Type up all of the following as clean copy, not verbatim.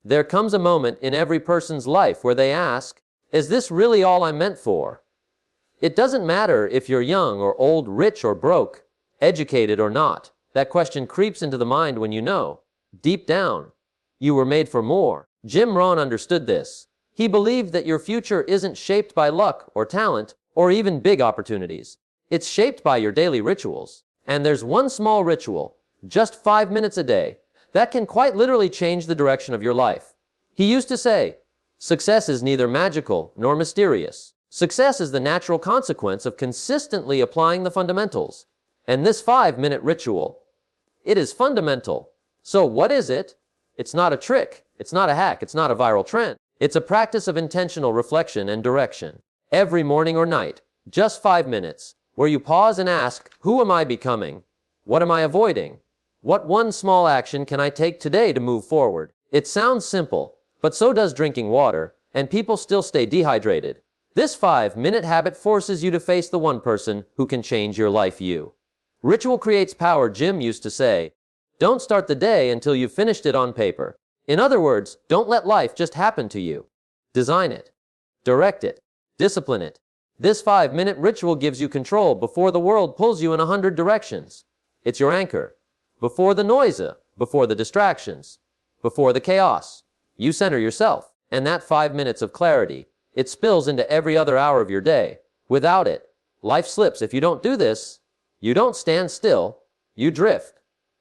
There comes a moment in every person's life where they ask, is this really all I'm meant for? It doesn't matter if you're young or old, rich or broke, educated or not. That question creeps into the mind when you know, deep down, you were made for more. Jim Rohn understood this. He believed that your future isn't shaped by luck or talent or even big opportunities. It's shaped by your daily rituals. And there's one small ritual, just 5 minutes a day, that can quite literally change the direction of your life. He used to say, success is neither magical nor mysterious. Success is the natural consequence of consistently applying the fundamentals. And this 5-minute ritual, it is fundamental. So what is it? It's not a trick. It's not a hack. It's not a viral trend. It's a practice of intentional reflection and direction. Every morning or night, just 5 minutes, where you pause and ask, who am I becoming? What am I avoiding? What one small action can I take today to move forward? It sounds simple, but so does drinking water, and people still stay dehydrated. This 5-minute habit forces you to face the one person who can change your life. You. Ritual creates power, Jim used to say. Don't start the day until you've finished it on paper. In other words, don't let life just happen to you. Design it. Direct it. Discipline it. This 5-minute ritual gives you control before the world pulls you in 100 directions. It's your anchor. Before the noise, before the distractions, before the chaos, you center yourself. And that 5 minutes of clarity, it spills into every other hour of your day. Without it, life slips. If you don't do this, you don't stand still, you drift.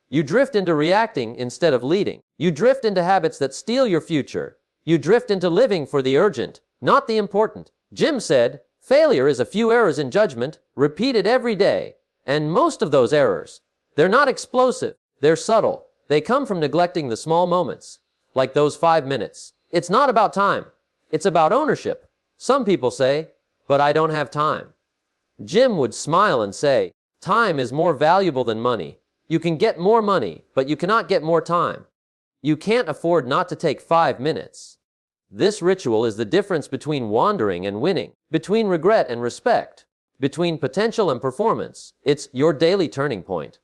You drift into reacting instead of leading. You drift into habits that steal your future. You drift into living for the urgent, not the important. Jim said, failure is a few errors in judgment, repeated every day. And most of those errors, they're not explosive. They're subtle. They come from neglecting the small moments, like those 5 minutes. It's not about time. It's about ownership. Some people say, but I don't have time. Jim would smile and say, time is more valuable than money. You can get more money, but you cannot get more time. You can't afford not to take 5 minutes. This ritual is the difference between wandering and winning, between regret and respect, between potential and performance. It's your daily turning point.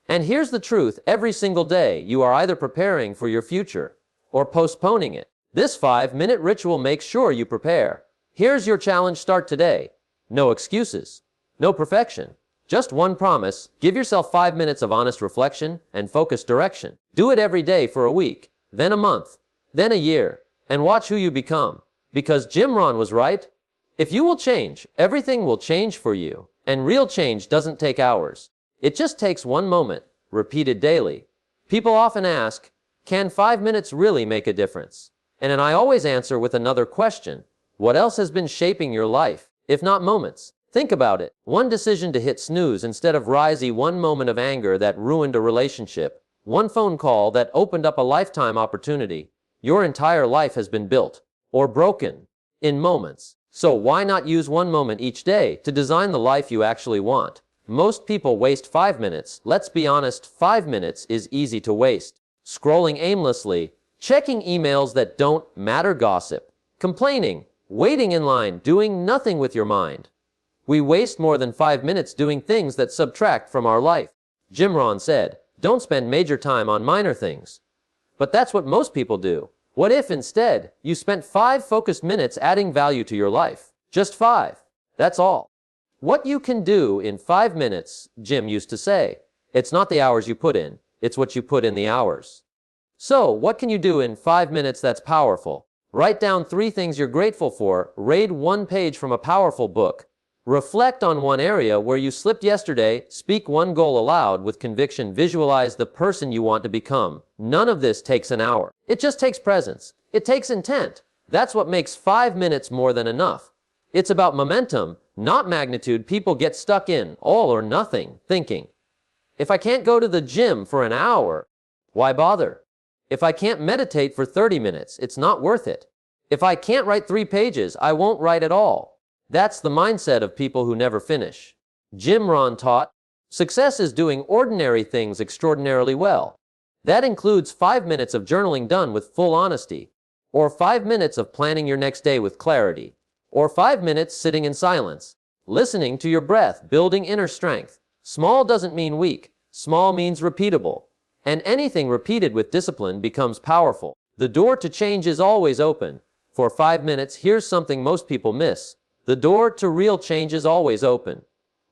And here's the truth, every single day you are either preparing for your future or postponing it. This 5-minute ritual makes sure you prepare. Here's your challenge, start today. No excuses, no perfection. Just one promise, give yourself 5 minutes of honest reflection and focused direction. Do it every day for a week, then a month, then a year, and watch who you become. Because Jim Rohn was right. If you will change, everything will change for you. And real change doesn't take hours. It just takes one moment, repeated daily. People often ask, can 5 minutes really make a difference? And I always answer with another question. What else has been shaping your life, if not moments? Think about it. One decision to hit snooze instead of risey, one moment of anger that ruined a relationship, one phone call that opened up a lifetime opportunity. Your entire life has been built, or broken, in moments. So why not use one moment each day to design the life you actually want? Most people waste 5 minutes. Let's be honest, 5 minutes is easy to waste. Scrolling aimlessly, checking emails that don't matter, gossip, complaining, waiting in line, doing nothing with your mind. We waste more than 5 minutes doing things that subtract from our life. Jim Rohn said, don't spend major time on minor things. But that's what most people do. What if instead you spent 5 focused minutes adding value to your life? Just 5. That's all. What you can do in 5 minutes, Jim used to say. It's not the hours you put in, it's what you put in the hours. So, what can you do in 5 minutes that's powerful? Write down 3 things you're grateful for, read 1 page from a powerful book, reflect on 1 area where you slipped yesterday, speak 1 goal aloud with conviction, visualize the person you want to become. None of this takes an hour. It just takes presence. It takes intent. That's what makes 5 minutes more than enough. It's about momentum, not magnitude. People get stuck in all or nothing thinking, if I can't go to the gym for an hour, why bother? If I can't meditate for 30 minutes, it's not worth it. If I can't write 3 pages, I won't write at all. That's the mindset of people who never finish. Jim Rohn taught, success is doing ordinary things extraordinarily well. That includes 5 minutes of journaling done with full honesty, or 5 minutes of planning your next day with clarity, or 5 minutes sitting in silence, listening to your breath, building inner strength. Small doesn't mean weak. Small means repeatable. And anything repeated with discipline becomes powerful. The door to change is always open. For 5 minutes, here's something most people miss. The door to real change is always open.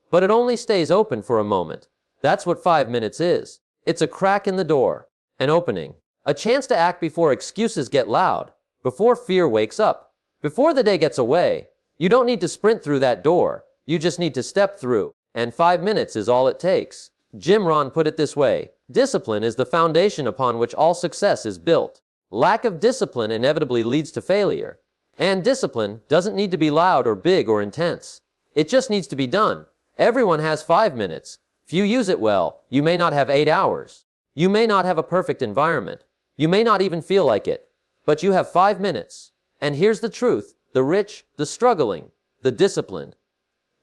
But it only stays open for a moment. That's what 5 minutes is. It's a crack in the door, an opening, a chance to act before excuses get loud, before fear wakes up, before the day gets away. You don't need to sprint through that door. You just need to step through. And 5 minutes is all it takes. Jim Rohn put it this way: discipline is the foundation upon which all success is built. Lack of discipline inevitably leads to failure. And discipline doesn't need to be loud or big or intense. It just needs to be done. Everyone has 5 minutes. If you use it well, you may not have 8 hours. You may not have a perfect environment. You may not even feel like it. But you have 5 minutes. And here's the truth: the rich, the struggling, the disciplined,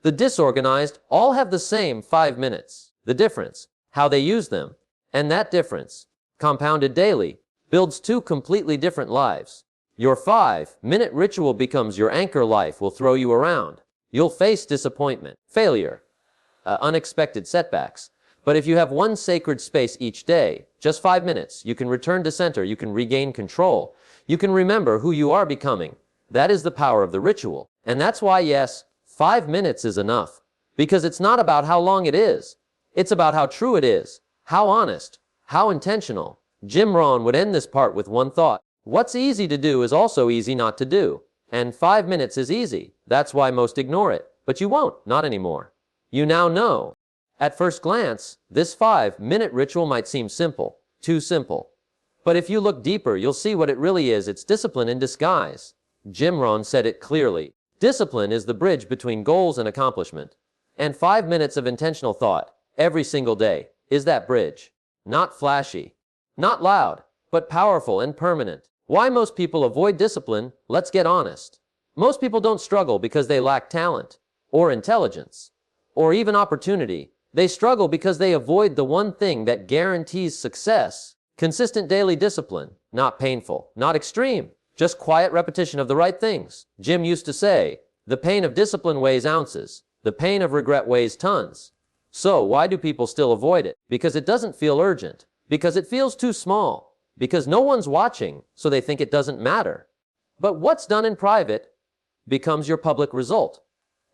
the disorganized all have the same 5 minutes. The difference, how they use them. And that difference, compounded daily, builds 2 completely different lives. Your 5-minute ritual becomes your anchor. Life will throw you around. You'll face disappointment, failure, unexpected setbacks. But if you have one sacred space each day, just 5 minutes, you can return to center, you can regain control, you can remember who you are becoming. That is the power of the ritual. And that's why, yes, 5 minutes is enough. Because it's not about how long it is. It's about how true it is, how honest, how intentional. Jim Rohn would end this part with one thought: what's easy to do is also easy not to do. And 5 minutes is easy. That's why most ignore it. But you won't, not anymore. You now know. At first glance, this 5-minute ritual might seem simple, too simple. But if you look deeper, you'll see what it really is. It's discipline in disguise. Jim Rohn said it clearly. Discipline is the bridge between goals and accomplishment. And 5 minutes of intentional thought, every single day, is that bridge. Not flashy, not loud, but powerful and permanent. Why most people avoid discipline? Let's get honest. Most people don't struggle because they lack talent, or intelligence, or even opportunity. They struggle because they avoid the one thing that guarantees success. Consistent daily discipline. Not painful, not extreme, just quiet repetition of the right things. Jim used to say, the pain of discipline weighs ounces. The pain of regret weighs tons. So why do people still avoid it? Because it doesn't feel urgent. Because it feels too small. Because no one's watching, so they think it doesn't matter. But what's done in private becomes your public result.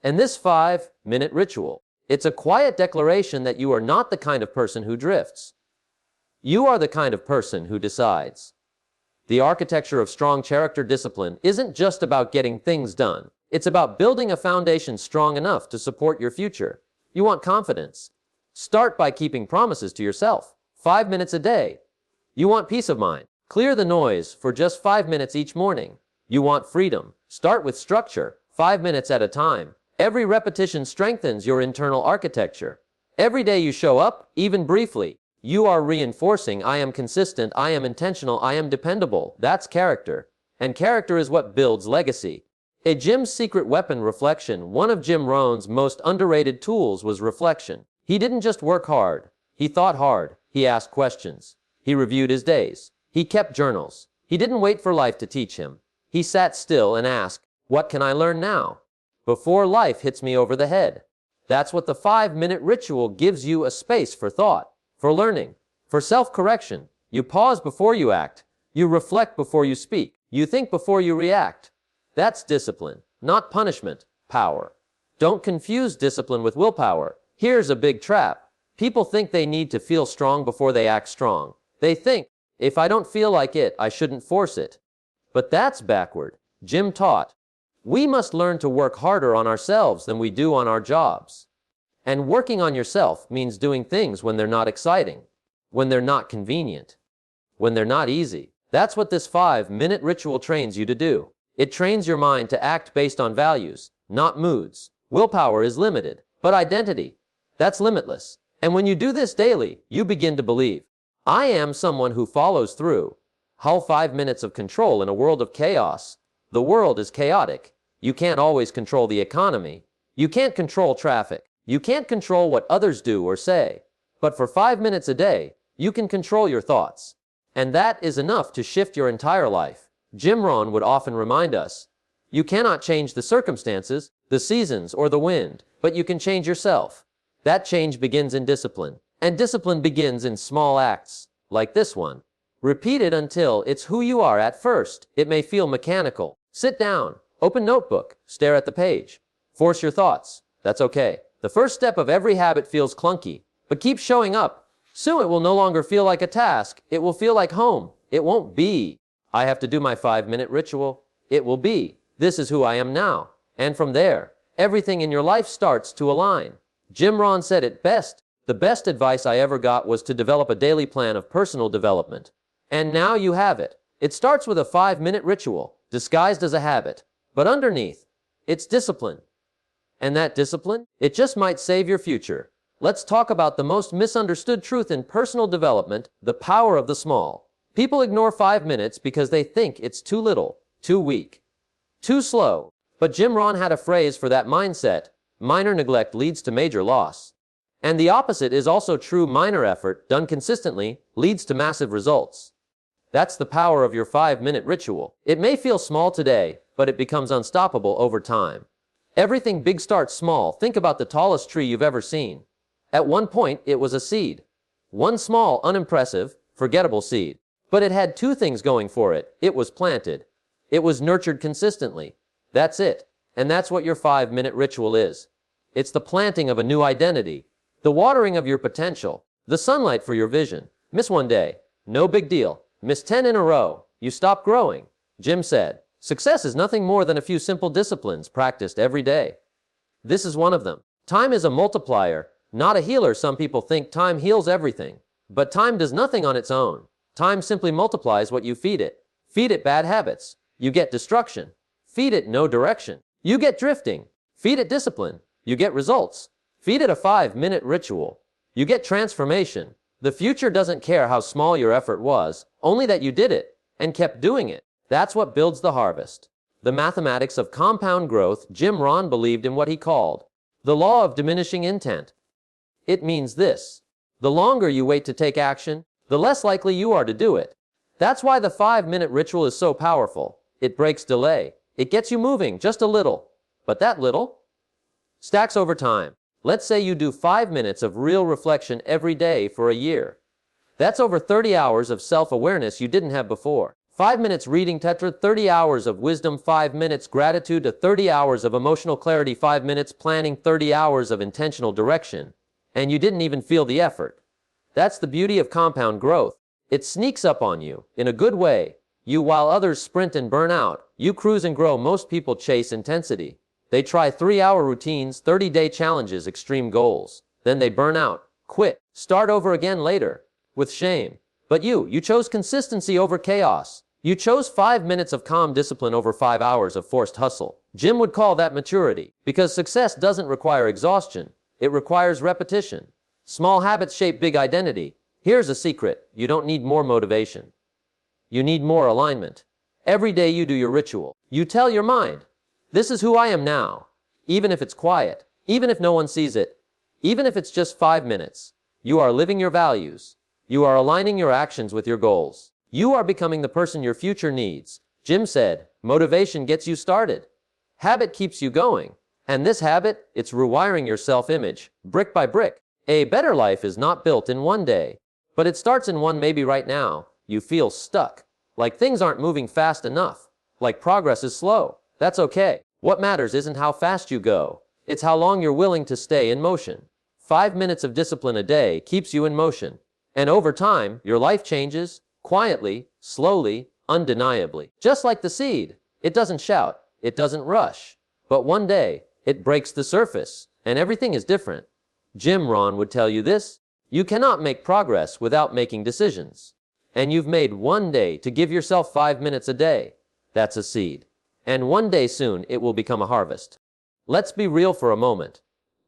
And this 5-minute ritual, it's a quiet declaration that you are not the kind of person who drifts. You are the kind of person who decides. The architecture of strong character discipline isn't just about getting things done. It's about building a foundation strong enough to support your future. You want confidence? Start by keeping promises to yourself. 5 minutes a day. You want peace of mind? Clear the noise for just 5 minutes each morning. You want freedom? Start with structure, 5 minutes at a time. Every repetition strengthens your internal architecture. Every day you show up, even briefly, you are reinforcing, I am consistent, I am intentional, I am dependable. That's character. And character is what builds legacy. A Jim's secret weapon: reflection. One of Jim Rohn's most underrated tools was reflection. He didn't just work hard. He thought hard. He asked questions. He reviewed his days. He kept journals. He didn't wait for life to teach him. He sat still and asked, what can I learn now, before life hits me over the head? That's what the 5-minute ritual gives you: a space for thought, for learning, for self-correction. You pause before you act. You reflect before you speak. You think before you react. That's discipline, not punishment, power. Don't confuse discipline with willpower. Here's a big trap. People think they need to feel strong before they act strong. They think, if I don't feel like it, I shouldn't force it. But that's backward. Jim taught, we must learn to work harder on ourselves than we do on our jobs. And working on yourself means doing things when they're not exciting, when they're not convenient, when they're not easy. That's what this 5-minute ritual trains you to do. It trains your mind to act based on values, not moods. Willpower is limited, but identity, that's limitless. And when you do this daily, you begin to believe, I am someone who follows through. How 5 minutes of control in a world of chaos. The world is chaotic. You can't always control the economy. You can't control traffic. You can't control what others do or say. But for 5 minutes a day, you can control your thoughts. And that is enough to shift your entire life. Jim Rohn would often remind us, you cannot change the circumstances, the seasons, or the wind, but you can change yourself. That change begins in discipline. And discipline begins in small acts, like this one. Repeat it until it's who you are. At first, it may feel mechanical. Sit down, open notebook, stare at the page. Force your thoughts. That's okay. The first step of every habit feels clunky, but keep showing up. Soon it will no longer feel like a task. It will feel like home. It won't be, I have to do my 5-minute ritual. It will be, this is who I am now. And from there, everything in your life starts to align. Jim Rohn said it best. The best advice I ever got was to develop a daily plan of personal development. And now you have it. It starts with a 5-minute ritual, disguised as a habit. But underneath, it's discipline. And that discipline, it just might save your future. Let's talk about the most misunderstood truth in personal development, the power of the small. People ignore 5 minutes because they think it's too little, too weak, too slow. But Jim Rohn had a phrase for that mindset: minor neglect leads to major loss. And the opposite is also true. Minor effort, done consistently, leads to massive results. That's the power of your 5-minute ritual. It may feel small today, but it becomes unstoppable over time. Everything big starts small. Think about the tallest tree you've ever seen. At one point, it was a seed. One small, unimpressive, forgettable seed. But it had two things going for it. It was planted. It was nurtured consistently. That's it. And that's what your 5-minute ritual is. It's the planting of a new identity, the watering of your potential, the sunlight for your vision. Miss one day, no big deal. Miss 10 in a row, you stop growing. Jim said, success is nothing more than a few simple disciplines practiced every day. This is one of them. Time is a multiplier, not a healer. Some people think time heals everything. But time does nothing on its own. Time simply multiplies what you feed it. Feed it bad habits. You get destruction. Feed it no direction. You get drifting. Feed it discipline. You get results. Feed it a 5-minute ritual. You get transformation. The future doesn't care how small your effort was, only that you did it and kept doing it. That's what builds the harvest. The mathematics of compound growth. Jim Rohn believed in what he called the law of diminishing intent. It means this: the longer you wait to take action, the less likely you are to do it. That's why the 5-minute ritual is so powerful. It breaks delay. It gets you moving just a little. But that little stacks over time. Let's say you do 5 minutes of real reflection every day for a year. That's over 30 hours of self-awareness you didn't have before. 5 minutes reading Tetra, 30 hours of wisdom, 5 minutes gratitude, to 30 hours of emotional clarity, 5 minutes planning, 30 hours of intentional direction. And you didn't even feel the effort. That's the beauty of compound growth. It sneaks up on you, in a good way. While others sprint and burn out, you cruise and grow. Most people chase intensity. They try 3-hour routines, 30-day challenges, extreme goals. Then they burn out, quit, start over again later, with shame. But you chose consistency over chaos. You chose 5 minutes of calm discipline over 5 hours of forced hustle. Jim would call that maturity, because success doesn't require exhaustion. It requires repetition. Small habits shape big identity. Here's a secret: you don't need more motivation. You need more alignment. Every day you do your ritual. You tell your mind, this is who I am now. Even if it's quiet, even if no one sees it, even if it's just 5 minutes, you are living your values. You are aligning your actions with your goals. You are becoming the person your future needs. Jim said, motivation gets you started. Habit keeps you going. And this habit, it's rewiring your self-image, brick by brick. A better life is not built in one day, but it starts in one. Maybe right now, you feel stuck, like things aren't moving fast enough, like progress is slow. That's okay. What matters isn't how fast you go. It's how long you're willing to stay in motion. 5 minutes of discipline a day keeps you in motion. And over time, your life changes, quietly, slowly, undeniably. Just like the seed. It doesn't shout. It doesn't rush. But one day, it breaks the surface, and everything is different. Jim Rohn would tell you this: you cannot make progress without making decisions. And you've made one day to give yourself 5 minutes a day. That's a seed. And one day soon, it will become a harvest. Let's be real for a moment.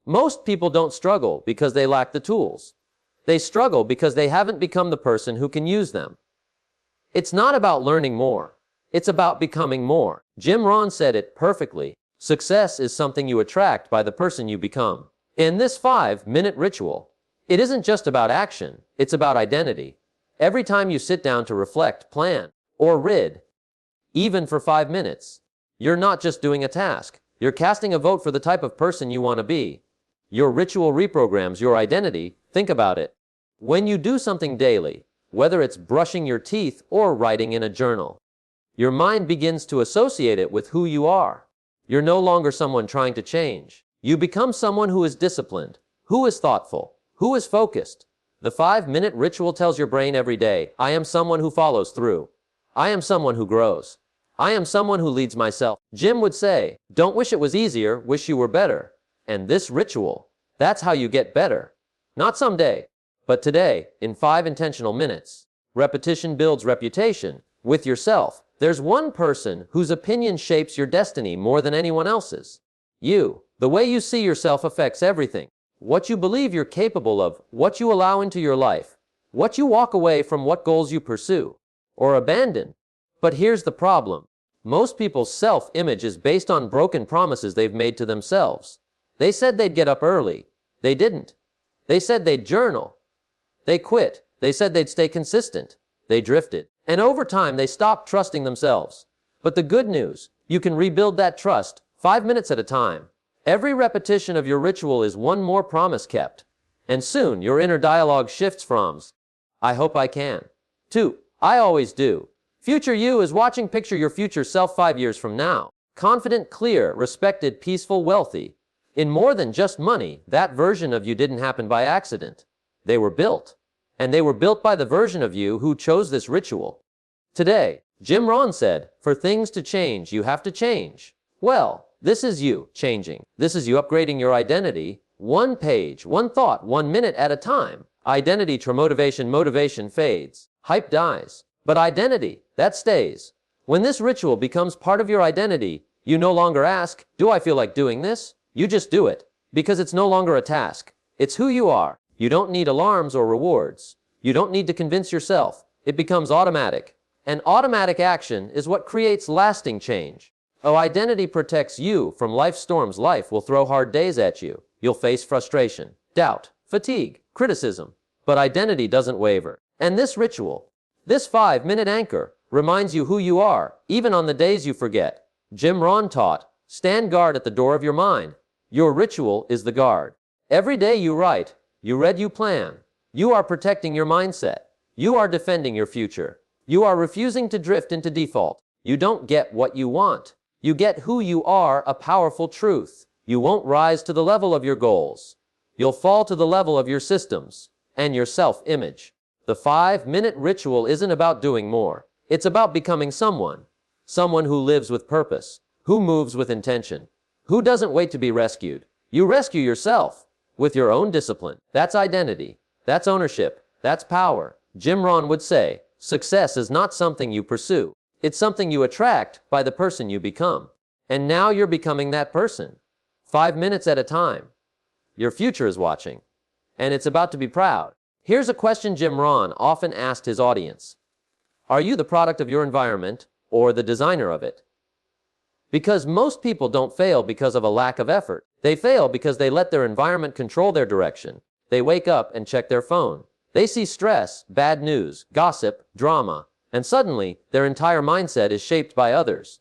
Most people don't struggle because they lack the tools. They struggle because they haven't become the person who can use them. It's not about learning more. It's about becoming more. Jim Rohn said it perfectly. Success is something you attract by the person you become. In this 5-minute ritual, it isn't just about action. It's about identity. Every time you sit down to reflect, plan, or read, even for 5 minutes, you're not just doing a task. You're casting a vote for the type of person you want to be. Your ritual reprograms your identity. Think about it. When you do something daily, whether it's brushing your teeth or writing in a journal. Your mind begins to associate it with who you are. You're no longer someone trying to change. You become someone who is disciplined, who is thoughtful, who is focused. The 5-minute ritual tells your brain every day, I am someone who follows through. I am someone who grows. I am someone who leads myself. Jim would say, don't wish it was easier, wish you were better. And this ritual, that's how you get better. Not someday, but today, in 5 intentional minutes. Repetition builds reputation with yourself. There's one person whose opinion shapes your destiny more than anyone else's. You. The way you see yourself affects everything. What you believe you're capable of, what you allow into your life, what you walk away from, what goals you pursue or abandon. But here's the problem. Most people's self-image is based on broken promises they've made to themselves. They said they'd get up early. They didn't. They said they'd journal. They quit. They said they'd stay consistent. They drifted. And over time, they stopped trusting themselves. But the good news, you can rebuild that trust 5 minutes at a time. Every repetition of your ritual is one more promise kept. And soon, your inner dialogue shifts from, I hope I can, to, I always do. Future you is watching. Picture your future self 5 years from now. Confident, clear, respected, peaceful, wealthy. In more than just money, that version of you didn't happen by accident. They were built. And they were built by the version of you who chose this ritual. Today, Jim Rohn said, for things to change, you have to change. Well, this is you changing. This is you upgrading your identity, one page, one thought, 1 minute at a time. Identity to motivation fades. Hype dies. But identity, that stays. When this ritual becomes part of your identity, you no longer ask, do I feel like doing this? You just do it. Because it's no longer a task. It's who you are. You don't need alarms or rewards. You don't need to convince yourself. It becomes automatic. And automatic action is what creates lasting change. Oh, identity protects you from life's storms. Life will throw hard days at you. You'll face frustration, doubt, fatigue, criticism. But identity doesn't waver. And this ritual, this 5-minute anchor, reminds you who you are, even on the days you forget. Jim Rohn taught, stand guard at the door of your mind. Your ritual is the guard. Every day you write, you read, you plan. You are protecting your mindset. You are defending your future. You are refusing to drift into default. You don't get what you want. You get who you are, a powerful truth. You won't rise to the level of your goals. You'll fall to the level of your systems and your self-image. The 5-minute ritual isn't about doing more. It's about becoming someone. Someone who lives with purpose, who moves with intention, who doesn't wait to be rescued. You rescue yourself with your own discipline. That's identity. That's ownership. That's power. Jim Rohn would say, success is not something you pursue. It's something you attract by the person you become. And now you're becoming that person. 5 minutes at a time. Your future is watching. And it's about to be proud. Here's a question Jim Rohn often asked his audience. Are you the product of your environment or the designer of it? Because most people don't fail because of a lack of effort. They fail because they let their environment control their direction. They wake up and check their phone. They see stress, bad news, gossip, drama, and suddenly their entire mindset is shaped by others.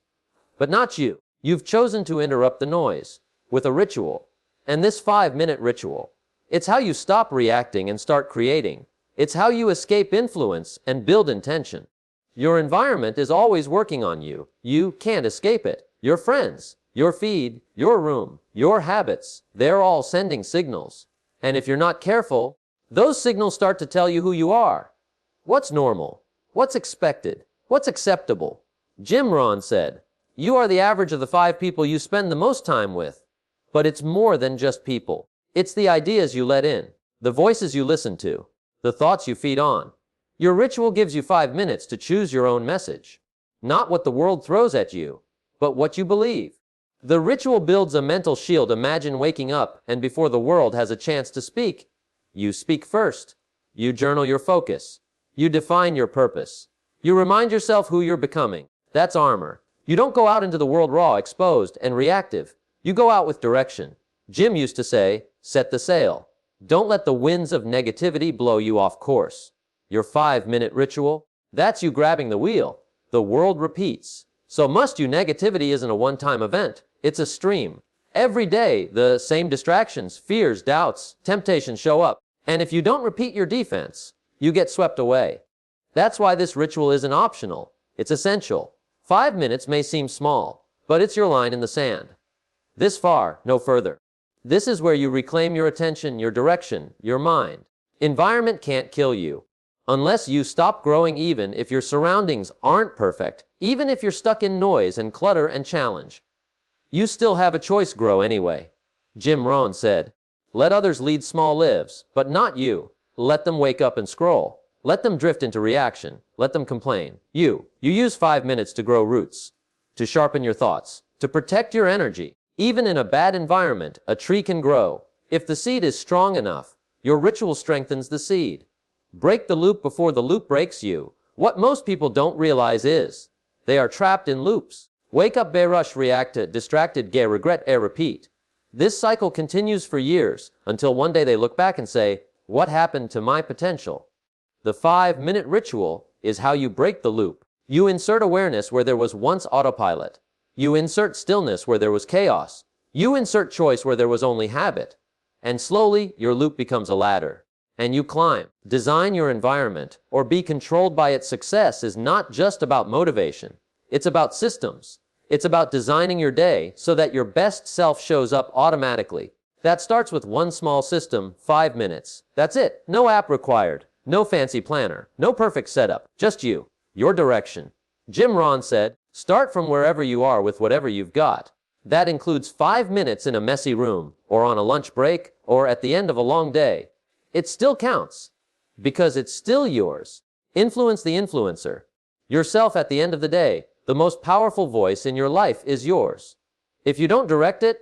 But not you. You've chosen to interrupt the noise with a ritual. And this 5-minute ritual, it's how you stop reacting and start creating. It's how you escape influence and build intention. Your environment is always working on you. You can't escape it. Your friends, your feed, your room, your habits, they're all sending signals. And if you're not careful, those signals start to tell you who you are. What's normal? What's expected? What's acceptable? Jim Rohn said, you are the average of the 5 people you spend the most time with. But it's more than just people. It's the ideas you let in, the voices you listen to, the thoughts you feed on. Your ritual gives you 5 minutes to choose your own message. Not what the world throws at you, but what you believe. The ritual builds a mental shield. Imagine waking up, and before the world has a chance to speak, you speak first. You journal your focus. You define your purpose. You remind yourself who you're becoming. That's armor. You don't go out into the world raw, exposed, and reactive. You go out with direction. Jim used to say, set the sail. Don't let the winds of negativity blow you off course. Your 5-minute ritual, that's you grabbing the wheel. The world repeats. So must you negativity isn't a one-time event. It's a stream. Every day, the same distractions, fears, doubts, temptations show up. And if you don't repeat your defense, you get swept away. That's why this ritual isn't optional. It's essential. 5 minutes may seem small, but it's your line in the sand. This far, no further. This is where you reclaim your attention, your direction, your mind. Environment can't kill you. Unless you stop growing, even if your surroundings aren't perfect, even if you're stuck in noise and clutter and challenge. You still have a choice. Grow anyway. Jim Rohn said, let others lead small lives, but not you. Let them wake up and scroll. Let them drift into reaction. Let them complain. You use 5 minutes to grow roots, to sharpen your thoughts, to protect your energy. Even in a bad environment, a tree can grow. If the seed is strong enough, your ritual strengthens the seed. Break the loop before the loop breaks you. What most people don't realize is, they are trapped in loops. Wake up, rush, react, distracted, regret, repeat. This cycle continues for years, until one day they look back and say, what happened to my potential? The 5-minute ritual is how you break the loop. You insert awareness where there was once autopilot. You insert stillness where there was chaos. You insert choice where there was only habit. And slowly, your loop becomes a ladder. And you climb. Design your environment, or be controlled by its success is not just about motivation. It's about systems. It's about designing your day so that your best self shows up automatically. That starts with one small system, 5 minutes. That's it. No app required. No fancy planner. No perfect setup. Just you. Your direction. Jim Rohn said, start from wherever you are with whatever you've got. That includes 5 minutes in a messy room, or on a lunch break, or at the end of a long day. It still counts, because it's still yours. Influence the influencer. Yourself at the end of the day. The most powerful voice in your life is yours. If you don't direct it,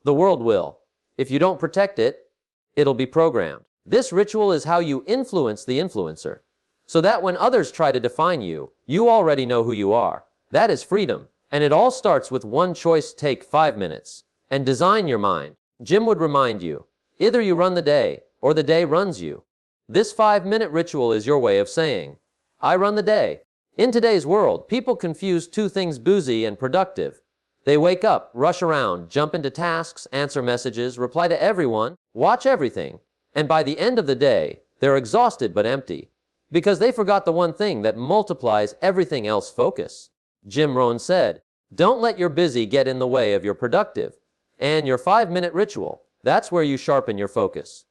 the world will. If you don't protect it, it'll be programmed. This ritual is how you influence the influencer, so that when others try to define you, you already know who you are. That is freedom. And it all starts with one choice. Take 5 minutes and design your mind. Jim would remind you, either you run the day or the day runs you. This 5-minute ritual is your way of saying, I run the day. In today's world, people confuse two things, busy and productive. They wake up, rush around, jump into tasks, answer messages, reply to everyone, watch everything. And by the end of the day, they're exhausted but empty. Because they forgot the one thing that multiplies everything else: focus. Jim Rohn said, don't let your busy get in the way of your productive. And your 5-minute ritual, that's where you sharpen your focus.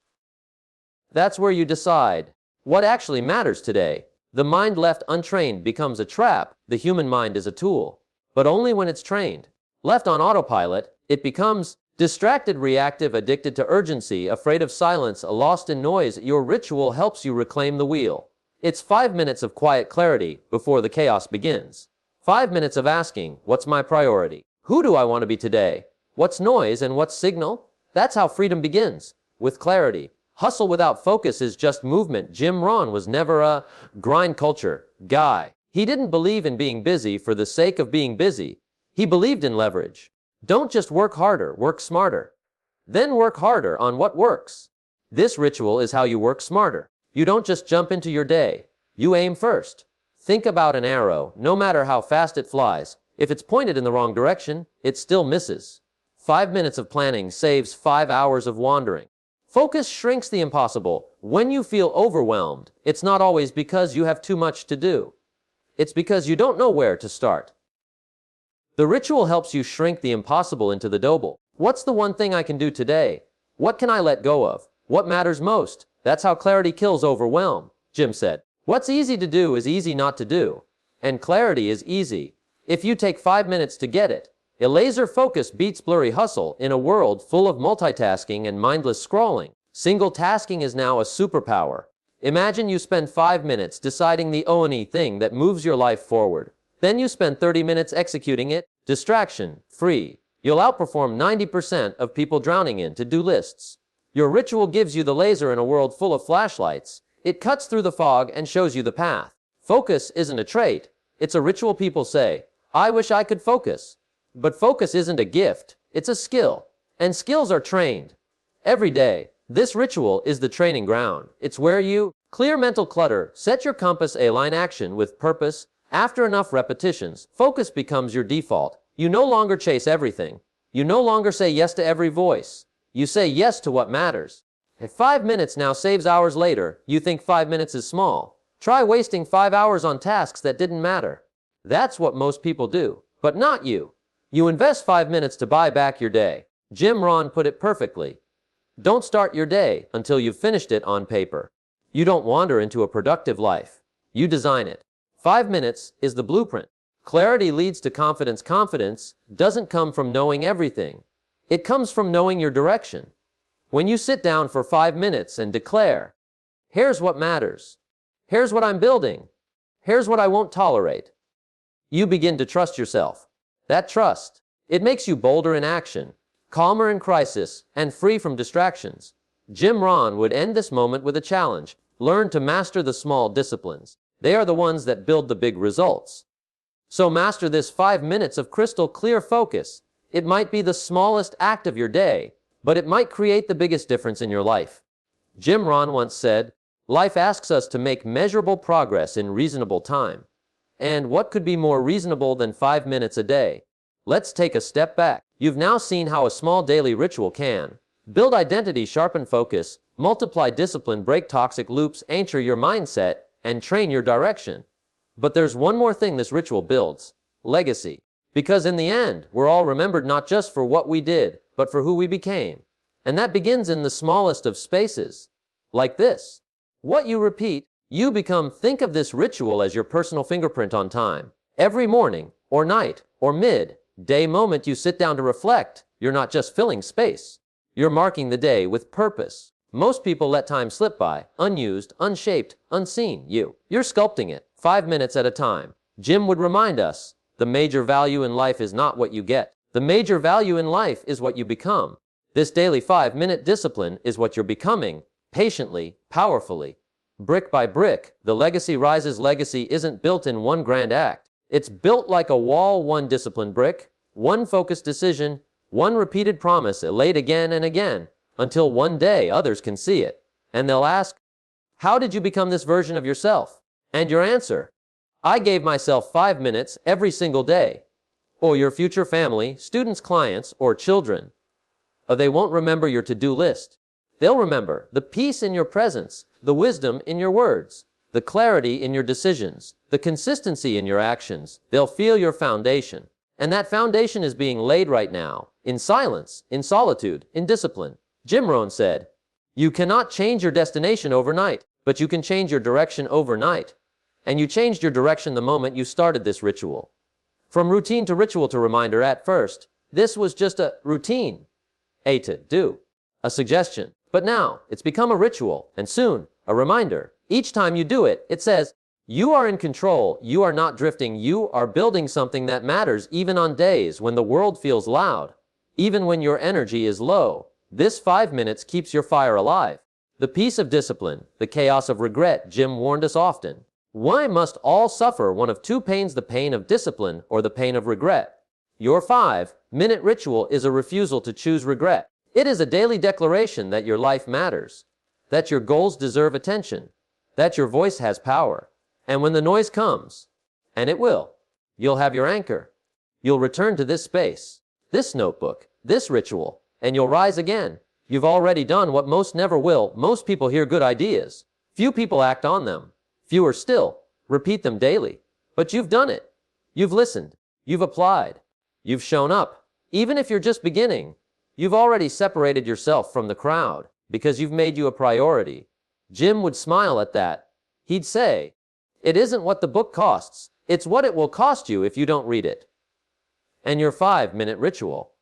That's where you decide what actually matters today. The mind left untrained becomes a trap. The human mind is a tool, but only when it's trained. Left on autopilot, it becomes distracted, reactive, addicted to urgency, afraid of silence, lost in noise. Your ritual helps you reclaim the wheel. It's 5 minutes of quiet clarity before the chaos begins. 5 minutes of asking, what's my priority? Who do I want to be today? What's noise and what's signal? That's how freedom begins, with clarity. Hustle without focus is just movement. Jim Rohn was never a grind culture guy. He didn't believe in being busy for the sake of being busy. He believed in leverage. Don't just work harder, work smarter. Then work harder on what works. This ritual is how you work smarter. You don't just jump into your day. You aim first. Think about an arrow. No matter how fast it flies, if it's pointed in the wrong direction, it still misses. 5 minutes of planning saves 5 hours of wandering. Focus shrinks the impossible. When you feel overwhelmed, it's not always because you have too much to do. It's because you don't know where to start. The ritual helps you shrink the impossible into the doable. What's the one thing I can do today? What can I let go of? What matters most? That's how clarity kills overwhelm, Jim said. What's easy to do is easy not to do. And clarity is easy if you take 5 minutes to get it. A laser focus beats blurry hustle. In a world full of multitasking and mindless scrolling, single tasking is now a superpower. Imagine you spend 5 minutes deciding the only thing that moves your life forward. Then you spend 30 minutes executing it, distraction-free. You'll outperform 90% of people drowning in to-do lists. Your ritual gives you the laser in a world full of flashlights. It cuts through the fog and shows you the path. Focus isn't a trait. It's a ritual. People say, I wish I could focus. But focus isn't a gift. It's a skill. And skills are trained. Every day, this ritual is the training ground. It's where you clear mental clutter, set your compass, align action with purpose. After enough repetitions, focus becomes your default. You no longer chase everything. You no longer say yes to every voice. You say yes to what matters. If 5 minutes now saves hours later, you think 5 minutes is small. Try wasting 5 hours on tasks that didn't matter. That's what most people do, but not you. You invest 5 minutes to buy back your day. Jim Rohn put it perfectly. Don't start your day until you've finished it on paper. You don't wander into a productive life. You design it. 5 minutes is the blueprint. Clarity leads to confidence. Confidence doesn't come from knowing everything. It comes from knowing your direction. When you sit down for 5 minutes and declare, here's what matters. Here's what I'm building. Here's what I won't tolerate. You begin to trust yourself. That trust, it makes you bolder in action, calmer in crisis, and free from distractions. Jim Rohn would end this moment with a challenge. Learn to master the small disciplines. They are the ones that build the big results. So master this 5 minutes of crystal clear focus. It might be the smallest act of your day, but it might create the biggest difference in your life. Jim Rohn once said, life asks us to make measurable progress in reasonable time. And what could be more reasonable than 5 minutes a day? Let's take a step back. You've now seen how a small daily ritual can build identity, sharpen focus, multiply discipline, break toxic loops, anchor your mindset, and train your direction. But there's one more thing this ritual builds: legacy. Because in the end, we're all remembered not just for what we did, but for who we became. And that begins in the smallest of spaces. Like this. What you repeat, you become. Think of this ritual as your personal fingerprint on time. Every morning, or night, or mid-day moment you sit down to reflect, you're not just filling space. You're marking the day with purpose. Most people let time slip by, unused, unshaped, unseen. You're sculpting it, 5 minutes at a time. Jim would remind us, the major value in life is not what you get. The major value in life is what you become. This daily 5-minute discipline is what you're becoming, patiently, powerfully. Brick by brick, the legacy rises. Legacy isn't built in one grand act. It's built like a wall, one disciplined brick, one focused decision, one repeated promise laid again and again, until one day others can see it. And they'll ask, how did you become this version of yourself? And your answer, I gave myself 5 minutes every single day. Or your future family, students, clients, or children. They won't remember your to-do list. They'll remember the peace in your presence, the wisdom in your words, the clarity in your decisions, the consistency in your actions. They'll feel your foundation. And that foundation is being laid right now, in silence, in solitude, in discipline. Jim Rohn said, you cannot change your destination overnight, but you can change your direction overnight. And you changed your direction the moment you started this ritual. From routine to ritual to reminder. At first, this was just a routine, a to-do, a suggestion. But now, it's become a ritual, and soon, a reminder. Each time you do it, it says, you are in control, you are not drifting, you are building something that matters even on days when the world feels loud, even when your energy is low. This 5 minutes keeps your fire alive. The peace of discipline, the chaos of regret. Jim warned us often. Why must all suffer one of two pains, the pain of discipline or the pain of regret? Your 5-minute ritual is a refusal to choose regret. It is a daily declaration that your life matters, that your goals deserve attention, that your voice has power. And when the noise comes, and it will, you'll have your anchor. You'll return to this space, this notebook, this ritual, and you'll rise again. You've already done what most never will. Most people hear good ideas. Few people act on them. Fewer still repeat them daily. But you've done it. You've listened. You've applied. You've shown up. Even if you're just beginning, you've already separated yourself from the crowd because you've made you a priority. Jim would smile at that. He'd say, it isn't what the book costs, it's what it will cost you if you don't read it. And your 5-minute ritual.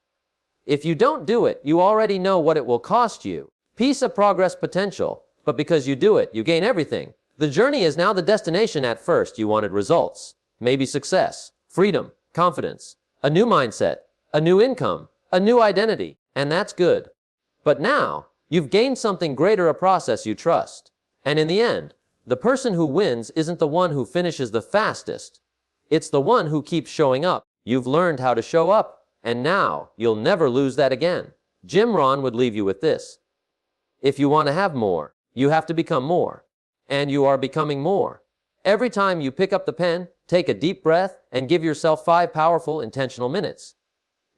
If you don't do it, you already know what it will cost you. Peace of progress potential, but because you do it, you gain everything. The journey is now the destination. At first, you wanted results, maybe success, freedom, confidence, a new mindset, a new income, a new identity, and that's good. But now, you've gained something greater, a process you trust. And in the end, the person who wins isn't the one who finishes the fastest. It's the one who keeps showing up. You've learned how to show up, and now you'll never lose that again. Jim Rohn would leave you with this. If you want to have more, you have to become more. And you are becoming more. Every time you pick up the pen, take a deep breath, and give yourself 5 powerful, intentional minutes.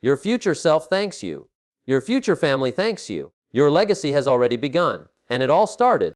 Your future self thanks you. Your future family thanks you. Your legacy has already begun, and it all started